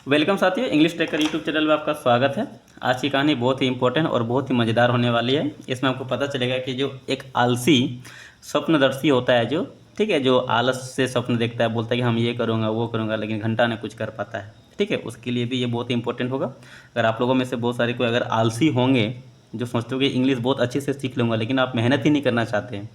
Welcome साथियों, English taker YouTube channel में आपका स्वागत है। आज की कहानी बहुत ही इंपॉर्टेंट और बहुत ही मज़ेदार होने वाली है। इसमें आपको पता चलेगा कि जो एक आलसी स्वप्नदर्शी होता है, जो ठीक है, जो आलस से स्वप्न देखता है, बोलता है कि हम ये करूँगा वो करूँगा, लेकिन घंटा ने कुछ कर पाता है। ठीक है, उसके लिए भी ये बहुत ही इंपॉर्टेंट होगा। अगर आप लोगों में से बहुत सारे कोई अगर आलसी होंगे जो सोचते हो कि इंग्लिश बहुत अच्छे से सीख लूँगा, लेकिन आप मेहनत ही नहीं करना चाहते हैं,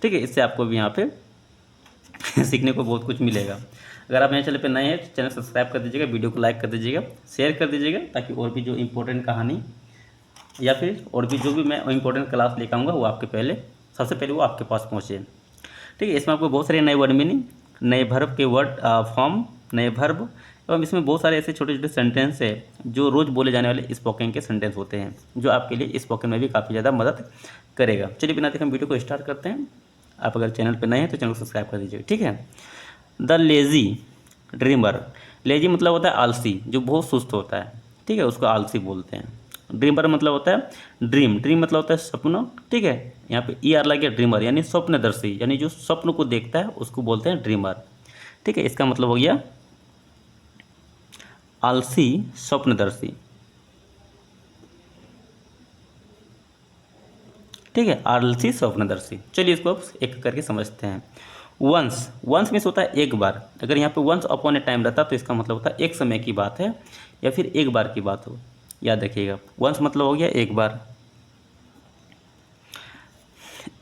ठीक है, इससे आपको भी यहाँ पे सीखने को बहुत कुछ मिलेगा। अगर आप मेरे चैनल पे नए हैं तो चैनल सब्सक्राइब कर दीजिएगा, वीडियो को लाइक कर दीजिएगा, शेयर कर दीजिएगा, ताकि और भी जो इम्पोर्टेंट कहानी या फिर और भी जो भी मैं इम्पोर्टेंट क्लास लेकर आऊँगा वो आपके पहले सबसे पहले वो आपके पास पहुँचे। ठीक है, इसमें आपको बहुत सारे नए वर्ड मीनिंग, नए वर्ब के वर्ड फॉर्म, नए वर्ब, एवं इसमें बहुत सारे ऐसे छोटे छोटे सेंटेंस है जो रोज़ बोले जाने वाले स्पोकन के सेंटेंस होते हैं, जो आपके लिए स्पोकन में भी काफ़ी ज़्यादा मदद करेगा। चलिए बिना देखे हम वीडियो को स्टार्ट करते हैं। आप अगर चैनल पर नए हैं तो चैनल को सब्सक्राइब कर दीजिए। ठीक है, द लेज़ी ड्रीमर। लेजी मतलब होता है आलसी, जो बहुत सुस्त होता है, ठीक है, उसको आलसी बोलते हैं। ड्रीमर मतलब होता है ड्रीम, ड्रीम मतलब होता है सपना। ठीक है, यहाँ पे ई आर लगे ड्रीमर यानी स्वप्नदर्शी, यानी जो स्वप्न को देखता है उसको बोलते हैं ड्रीमर। ठीक है, इसका मतलब हो गया आलसी स्वप्नदर्शी। ठीक है, आलसी स्वप्नदर्शी। चलिए इसको अब एक करके समझते हैं। वंस, वंस मीन्स होता है एक बार। अगर यहाँ पे वंस अपॉन ए टाइम रहता तो इसका मतलब होता है एक समय की बात है या फिर एक बार की बात हो। याद रखिएगा, वंस मतलब हो गया एक बार।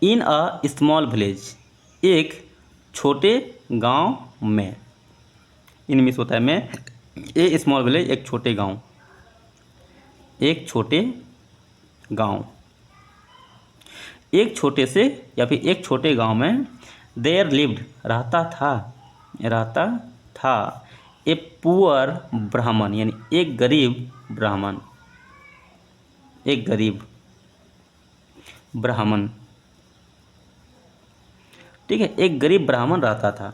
इन अ स्मॉल विलेज, एक छोटे गांव में। इन मीन्स होता है में, ए स्मॉल विलेज एक छोटे गांव, एक छोटे गांव, एक छोटे से या फिर एक छोटे गांव में देयर लिव्ड रहता था ए पुअर ब्राह्मण, यानी एक गरीब ब्राह्मण, एक गरीब ब्राह्मण। ठीक है, एक गरीब ब्राह्मण रहता था।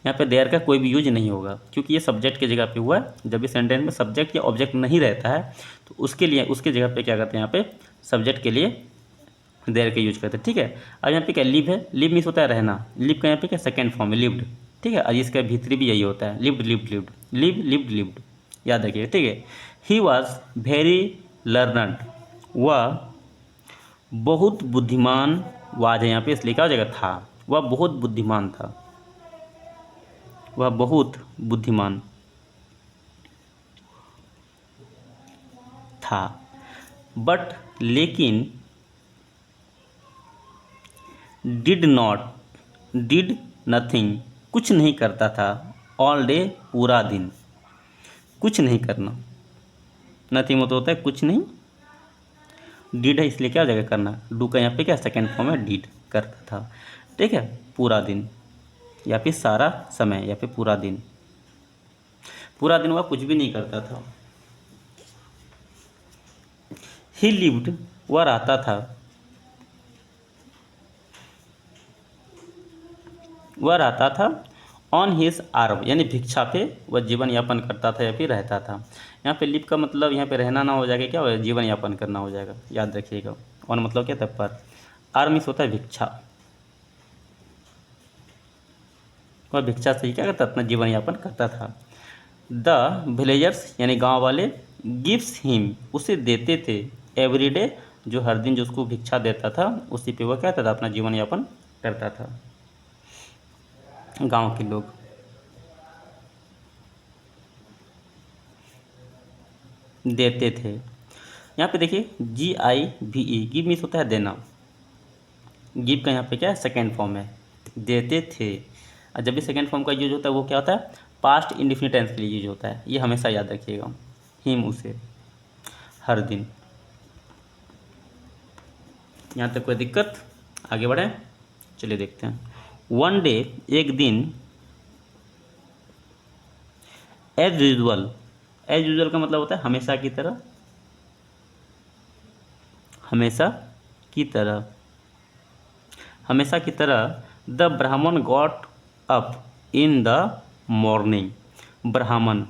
यहाँ पे देयर का कोई भी यूज नहीं होगा, क्योंकि ये सब्जेक्ट की जगह पे हुआ है। जब भी सेंटेंस में सब्जेक्ट या ऑब्जेक्ट नहीं रहता है तो उसके लिए उसके जगह पे क्या करते हैं, यहाँ पे सब्जेक्ट के लिए देयर का यूज करते हैं। ठीक है, अब यहाँ पे क्या लिव है, लिव मीन्स होता है रहना, लिव का यहाँ पे क्या सेकेंड फॉर्म है लिव्ड। ठीक है, और इसका भीतरी भी यही होता है, lived lived lived, live lived lived, याद रखिए। ठीक है, ही वॉज वेरी लर्नड, वह बहुत बुद्धिमान, वाज है यहाँ पे इसलिए क्या हो जाएगा था, वह बहुत बुद्धिमान था, वह बहुत बुद्धिमान था। बट लेकिन डिड नथिंग, कुछ नहीं करता था, ऑल डे पूरा दिन। कुछ नहीं करना, नथिंग मतलब होता है कुछ नहीं, डिड है इसलिए क्या हो जाएगा करना, डू का यहाँ पे क्या सेकेंड फॉर्म है डिड, करता था। ठीक है, पूरा दिन या फिर सारा समय या फिर पूरा दिन, पूरा दिन वह कुछ भी नहीं करता था। ही लिव्ड, वह रहता था, वह रहता था ऑन हिज आर्म, यानी भिक्षा पे वह जीवन यापन करता था या फिर रहता था। यहाँ पे लिव का मतलब यहाँ पे रहना ना हो जाएगा, क्या हो जीवन यापन करना हो जाएगा, याद रखिएगा। ऑन मतलब क्या था पर, आर्म मीन्स होता है भिक्षा, वह भिक्षा से ही क्या करता अपना जीवन यापन करता था। द विलेजर्स यानी गांव वाले, गिव्स हिम उसे देते थे, एवरीडे जो हर दिन जो उसको भिक्षा देता था उसी पे वह क्या करता था अपना जीवन यापन करता था। गांव के लोग देते थे। यहाँ पे देखिए GIVE, गिव मीन्स होता है देना, गिव का यहाँ पे क्या है सेकेंड फॉर्म है, देते थे। और जब भी सेकेंड फॉर्म का यूज होता है वो क्या होता है, पास्ट इंडिफिनिट टेंस के लिए यूज होता है, ये हमेशा याद रखिएगा। हिम उसे, हर दिन। यहाँ तक कोई दिक्कत, आगे बढ़ें, चलिए देखते हैं। वन डे एक दिन, एज यूजल, एज यूजल का मतलब होता है हमेशा की तरह, हमेशा की तरह, हमेशा की तरह। द ब्राह्मण got up in the morning, ब्राह्मण,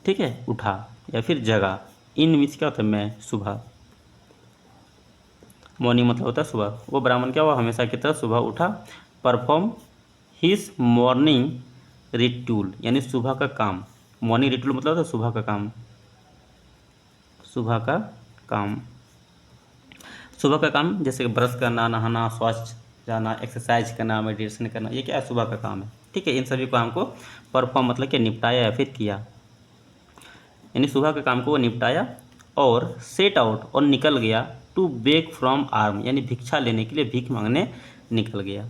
ठीक है, उठा या फिर जगा। इन मीन्स क्या होता है मैं, सुबह, मॉर्निंग मतलब होता है सुबह। वो ब्राह्मण क्या हुआ, हमेशा की तरह सुबह उठा। परफॉर्म हिज मॉर्निंग रिट्यूल यानी सुबह का काम। मॉर्निंग रिट्यूल मतलब होता है सुबह का काम, सुबह का काम। सुबह का काम जैसे ब्रश करना, नहाना, शौच जाना, एक्सरसाइज करना, मेडिटेशन करना, ये क्या है, सुबह का काम है। ठीक है, इन सभी काम को परफॉर्म मतलब कि निपटाया या फिर किया, यानी सुबह के काम को वो निपटाया और सेट आउट और निकल गया टू बेग फ्रॉम आर्म यानी भिक्षा लेने के लिए, भीख मांगने निकल गया,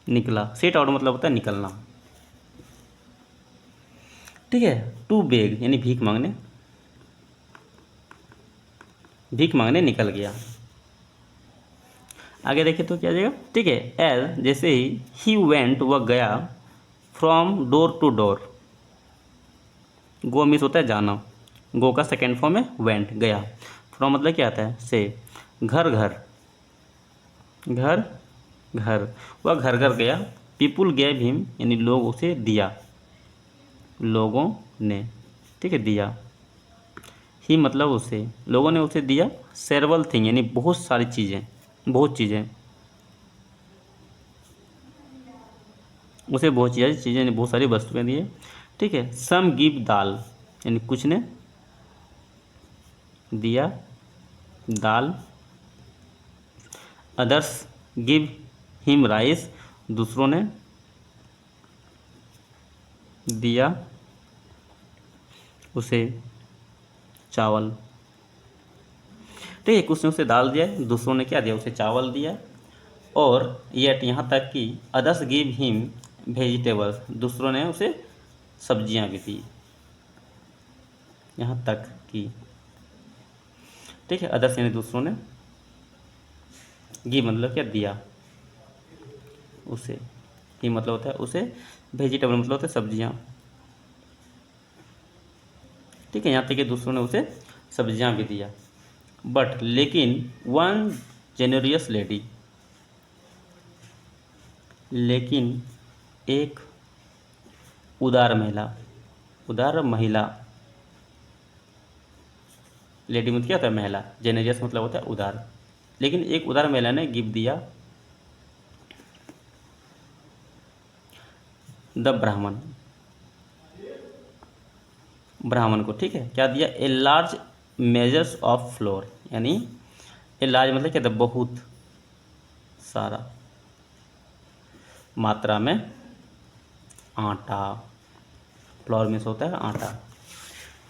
निकला। सेट आउट मतलब होता है निकलना। ठीक है, टू बेग यानी भीख मांगने, भीख मांगने निकल गया। आगे देखिए तो क्या जाएगा। ठीक है, एज जैसे ही वेंट वह गया, from door to door, go मिस होता है जाना, गो का सेकेंड फॉर्म है वेंट, गया। फ्रॉम मतलब क्या आता है से, घर घर, घर घर, वह घर घर गया। पीपुल गेव हिम यानी लोग उसे दिया, लोगों ने, ठीक है, दिया। ही मतलब उसे, लोगों ने उसे दिया। सेवरल थिंग यानी बहुत सारी चीज़ें, बहुत चीज़ें, उसे बहुत चीज़ें यानी बहुत सारी वस्तुएं दी है। ठीक है, सम गिव दाल यानी कुछ ने दिया दाल। अदर्स गिव हिम राइस, दूसरों ने दिया उसे चावल। ठीक है, कुछ ने उसे दाल दिया, दूसरों ने क्या दिया, उसे चावल दिया। और येट यहाँ तक कि अदर्स गिव हिम वेजिटेबल्स, दूसरों ने उसे सब्जियां भी दी, यहाँ तक कि। ठीक है, अदर्स यानी दूसरों ने, गिव मतलब क्या दिया उसे, ये मतलब होता है उसे, वेजिटेबल मतलब होता है सब्जियां। ठीक है, यहाँ तक कि दूसरों ने उसे सब्जियां भी दिया। बट लेकिन वन जेनरियस लेडी, लेकिन एक उदार महिला, उदार महिला, लेडी मतलब क्या होता है महिला, जेनरियस मतलब होता है उदार, लेकिन एक उदार महिला ने गिफ्ट दिया द ब्राह्मण, ब्राह्मण को। ठीक है, क्या दिया, a large measures of floor यानी ए लार्ज मतलब क्या था, बहुत सारा मात्रा में आटा, फ्लोर में से होता है आटा।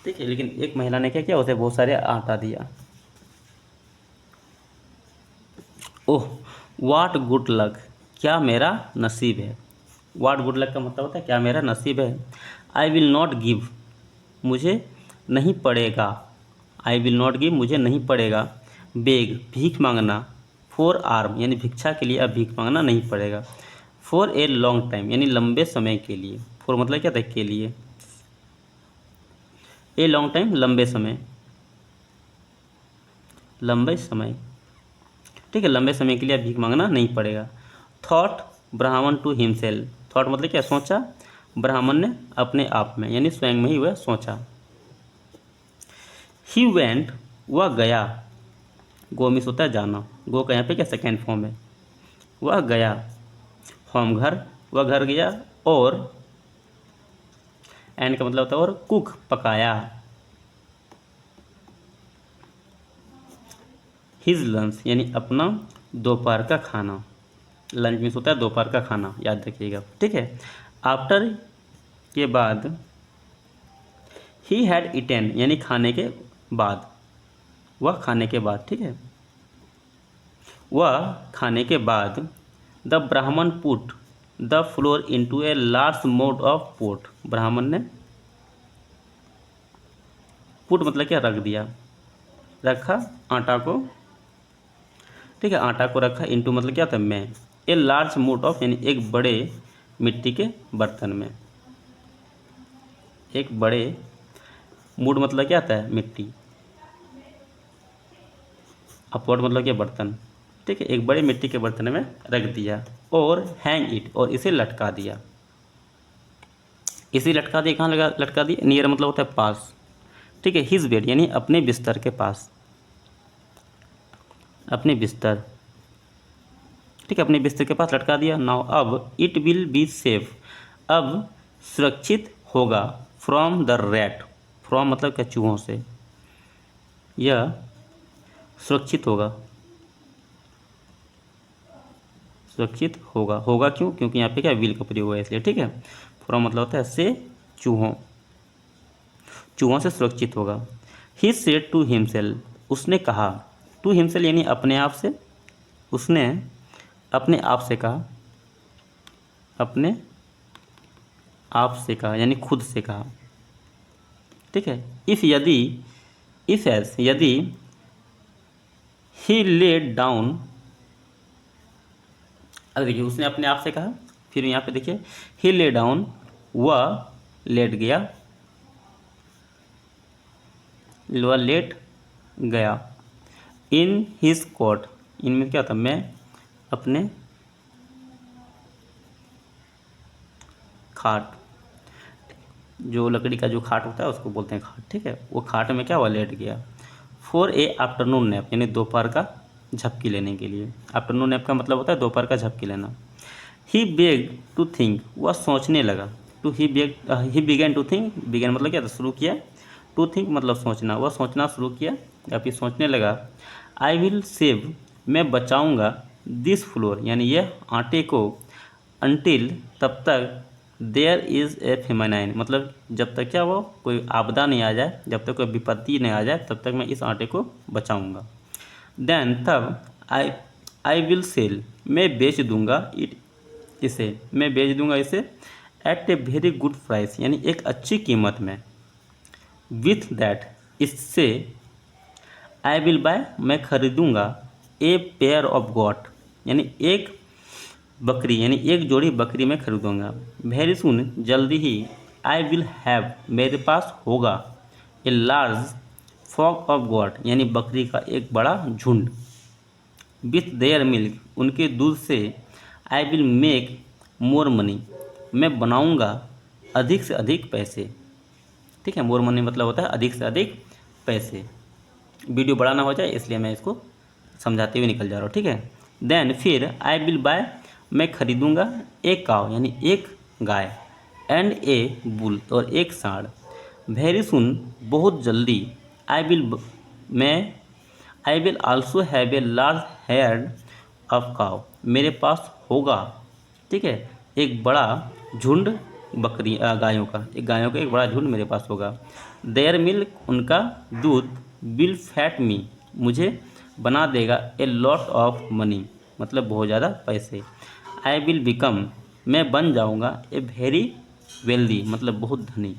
ठीक है, लेकिन एक महिला ने क्या किया, उसे बहुत सारे आटा दिया। ओह वाट गुड लक, क्या मेरा नसीब है। वाट गुड लक का मतलब होता है क्या मेरा नसीब है। आई विल नॉट गिव, मुझे नहीं पड़ेगा, आई विल नॉट गिव मुझे नहीं पड़ेगा, बेग भीख मांगना, फॉर आर्म यानी भिक्षा के लिए अब भीख मांगना नहीं पड़ेगा, फॉर ए लॉन्ग टाइम यानी लंबे समय के लिए, फॉर मतलब क्या था के लिए, ए लॉन्ग टाइम लंबे समय, लंबे समय। ठीक है, लंबे समय के लिए अब भीख मांगना नहीं पड़ेगा। थॉट ब्राह्मण टू हिमसेल्फ, थॉट मतलब क्या सोचा, ब्राह्मण ने अपने आप में यानी स्वयं में ही वह सोचा। ही वेंट वह गया, गो मिस होता है जाना, गो का यहाँ पे क्या सेकेंड फॉर्म है, वह गया। होम घर, वह घर गया। और एंड का मतलब होता है और, कुक पकाया। हिज लंच यानी अपना दोपहर का खाना, लंच मीन्स होता है दोपहर का खाना, याद रखिएगा। ठीक है, आफ्टर के बाद, ही हैड इटेन यानी खाने के बाद, वह खाने के बाद। ठीक है, वह खाने के बाद, the Brahmin put the flour into a large mode of pot, Brahmin ने पुट मतलब क्या रख दिया, रखा आटा को। ठीक है, आटा को रखा, इनटू मतलब क्या था में, ए लार्ज मोड ऑफ यानी एक बड़े मिट्टी के बर्तन में, एक बड़े, मूड मतलब क्या आता है मिट्टी, अपॉट मतलब क्या बर्तन। ठीक है, एक बड़े मिट्टी के बर्तन में रख दिया। और हैंग इट और इसे लटका दिया, इसे लटका दिया, कहाँ लगा लटका दिया, नियर मतलब होता है पास। ठीक है, हिज बेड यानी अपने बिस्तर के पास, अपने बिस्तर। ठीक है, अपने बिस्तर के पास लटका दिया। नाउ अब इट विल बी सेफ, अब सुरक्षित होगा। फ्रॉम द रैट, फ्रॉम मतलब क्या, चूहों से। यह सुरक्षित होगा, सुरक्षित होगा, होगा क्यों, क्योंकि यहाँ पे क्या विल का प्रयोग हुआ है इसलिए। ठीक है, फ्रॉम मतलब होता है से, चूहों, चूहों से सुरक्षित होगा। ही सेड टू हिमसेल्फ, उसने कहा, टू हिमसेल्फ यानी अपने आप से, उसने अपने आप से कहा, अपने आप से कहा यानी खुद से कहा। ठीक है, इफ यदि, इफ एज यदि, ही लेड डाउन, अब देखिए उसने अपने आप से कहा, फिर यहाँ पे देखिए ही ले डाउन, वह लेट गया, वह लेट गया। इन हिज कोट, इनमें क्या था, मैं अपने खाट, जो लकड़ी का जो खाट होता है उसको बोलते हैं खाट। ठीक है, वो खाट में क्या हुआ, लेट गया। फॉर ए आफ्टरनून नैप यानी दोपहर का झपकी लेने के लिए। आफ्टरनून नैप का मतलब होता है दोपहर का झपकी लेना। ही बेग टू थिंक, वह सोचने लगा। To he began to think, began मतलब क्या था, शुरू किया। टू थिंक मतलब सोचना, वह सोचना शुरू किया या फिर सोचने लगा। आई विल सेव, मैं बचाऊंगा। दिस फ्लोर यानी यह आटे को। अनटिल तब तक। देयर इज़ ए फेमिनाइन मतलब जब तक क्या वो कोई आपदा नहीं आ जाए, जब तक कोई विपत्ति नहीं आ जाए तब तक मैं इस आटे को बचाऊंगा। देन तब, आई विल सेल, मैं बेच दूंगा इट, इसे, मैं बेच दूंगा इसे। At a very good price यानी एक अच्छी कीमत में। विथ दैट, इससे। आई विल बाय, मैं खरीदूंगा। ए पेयर ऑफ गॉट यानी एक बकरी यानी एक जोड़ी बकरी मैं खरीदूंगा। वेरी सुन, जल्दी ही। आई विल हैव, मेरे पास होगा। A large flock of goat यानी बकरी का एक बड़ा झुंड। विथ देयर मिल्क, उनके दूध से। I will make more money, मैं बनाऊंगा अधिक से अधिक पैसे। ठीक है, मोर मनी मतलब होता है अधिक से अधिक पैसे। वीडियो बड़ा ना हो जाए इसलिए मैं इसको समझाते हुए निकल जा रहा हूँ। ठीक है, देन फिर आई विल बाय, मैं खरीदूंगा। एक काव यानी एक गाय। एंड ए बुल और एक सांड। वेरी सुन, बहुत जल्दी। आई विल, मैं, I will also have a large head of काव, मेरे पास होगा। ठीक है, एक बड़ा झुंड बकरी गायों का, एक गायों का एक बड़ा झुंड मेरे पास होगा। देयर मिल्क, उनका दूध। विल फैट मी, मुझे बना देगा। ए लॉट ऑफ मनी मतलब बहुत ज़्यादा पैसे। आई विल बिकम, मैं बन जाऊंगा। ए वेरी वेल्दी मतलब बहुत धनी।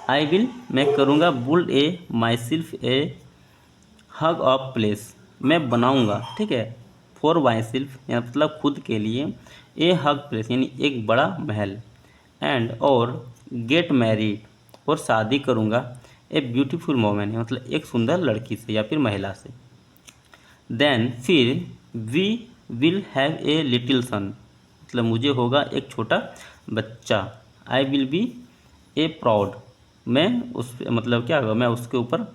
आई विल, मैं करूँगा। Built A my self A hug of place, मैं बनाऊँगा। ठीक है, फॉर माई सेल्फ मतलब खुद के लिए। ए हग प्लेस यानी एक बड़ा महल। एंड और गेट मैरिड, और शादी करूँगा। ए ब्यूटीफुल वोमेन मतलब एक सुंदर लड़की से या फिर महिला से। देन फिर, we will have a little son मतलब मुझे होगा एक छोटा बच्चा। I will be a proud, मैं उस मतलब क्या होगा, मैं उसके ऊपर।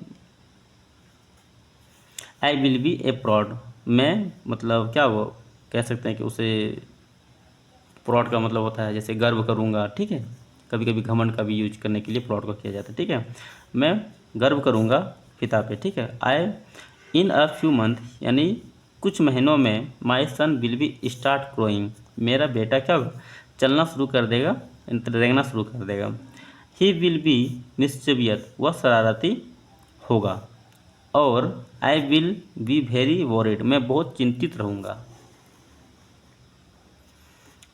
I will be a proud, मैं मतलब क्या वो कह सकते हैं कि उसे, प्राउड का मतलब होता है जैसे गर्व करूँगा। ठीक है, कभी कभी घमंड का भी यूज करने के लिए प्राउड का किया जाता है। ठीक है, मैं गर्व करूँगा पिता पे। ठीक है, आई इन अ फ्यू मंथ यानी कुछ महीनों में। माई सन विल बी स्टार्ट ग्रोइंग, मेरा बेटा क्या होगा, चलना शुरू कर देगा, रेंगना शुरू कर देगा। ही विल बी मिस्चिवियस, वह शरारती होगा। और आई विल बी वेरी वॉरिड, मैं बहुत चिंतित रहूँगा।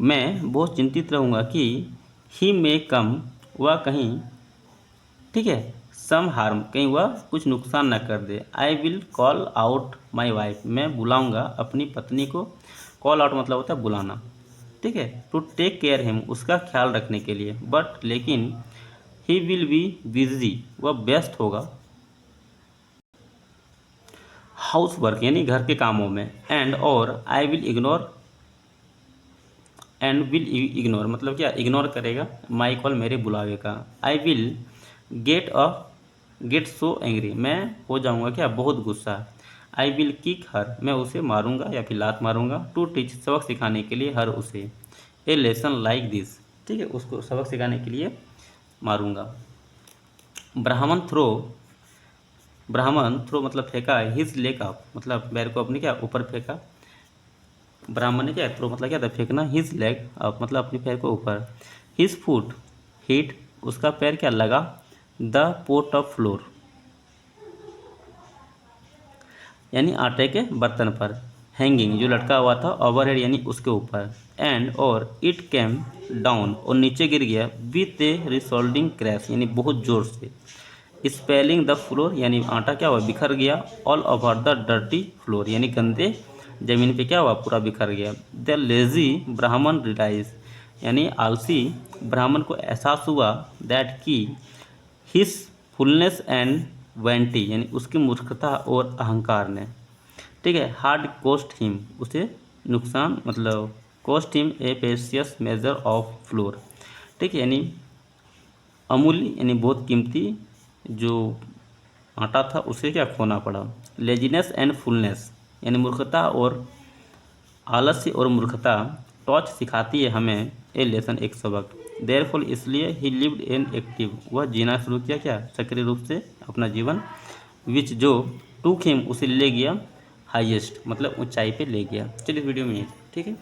मैं बहुत चिंतित रहूँगा कि ही मे कम, वह कहीं, ठीक है, सम हार्म कहीं वह कुछ नुकसान ना कर दे। I will call out my wife, मैं बुलाऊंगा अपनी पत्नी को। कॉल आउट मतलब होता है बुलाना। ठीक है, टू टेक केयर हिम, उसका ख्याल रखने के लिए। बट लेकिन, ही विल बी बिजी, वह व्यस्त होगा। हाउस वर्क यानी घर के कामों में। एंड और I will ignore, and will ignore मतलब क्या, इग्नोर करेगा माई कॉल मेरे बुलावे का। I will get so angry, मैं हो जाऊंगा क्या बहुत गुस्सा। आई विल किक हर, मैं उसे मारूंगा या फिर लात मारूंगा। टू टीच, सबक सिखाने के लिए, हर उसे। ए लेसन लाइक दिस, ठीक है, उसको सबक सिखाने के लिए मारूंगा। ब्राह्मण थ्रो, ब्राह्मण थ्रो मतलब फेंका, हिज लेग अप मतलब पैर को अपने क्या ऊपर फेंका। ब्राह्मण ने क्या थ्रो मतलब क्या था फेंकना, हिज लेग अप मतलब अपने पैर को ऊपर। हिज फुट हिट, उसका पैर क्या लगा, द पोट ऑफ फ्लोर यानी आटे के बर्तन पर। हैंगिंग जो लटका हुआ था, ओवरहेड यानी उसके ऊपर। एंड और इट केम डाउन और नीचे गिर गया, विथ ए रिसोल्डिंग क्रैश यानी बहुत जोर से। स्पेलिंग द फ्लोर यानी आटा क्या हुआ बिखर गया। All over the dirty floor यानी गंदे जमीन पे क्या हुआ पूरा बिखर गया। द लेजी ब्राह्मण रिलाइज यानी आलसी ब्राह्मण को एहसास हुआ, दैट की हिस फुलनेस एंड वैंटी यानी उसकी मूर्खता और अहंकार ने, ठीक है, हार्ड कोस्ट हिम उसे नुकसान मतलब cost him a precious measure of flour, ठीक है, यानी अमूल्य यानी बहुत कीमती जो आटा था उसे क्या खोना पड़ा। लेजीनेस एंड फुलनेस यानी मूर्खता और आलस्य और मूर्खता। टॉर्च सिखाती है हमें ए लेसन एक सबक। देयरफॉर इसलिए ही लिव्ड एन एक्टिव, वह जीना शुरू किया क्या सक्रिय रूप से अपना जीवन। विच जो टूक हिम उसे ले गया हाईएस्ट मतलब ऊंचाई पे ले गया। चलिए वीडियो में ठीक है।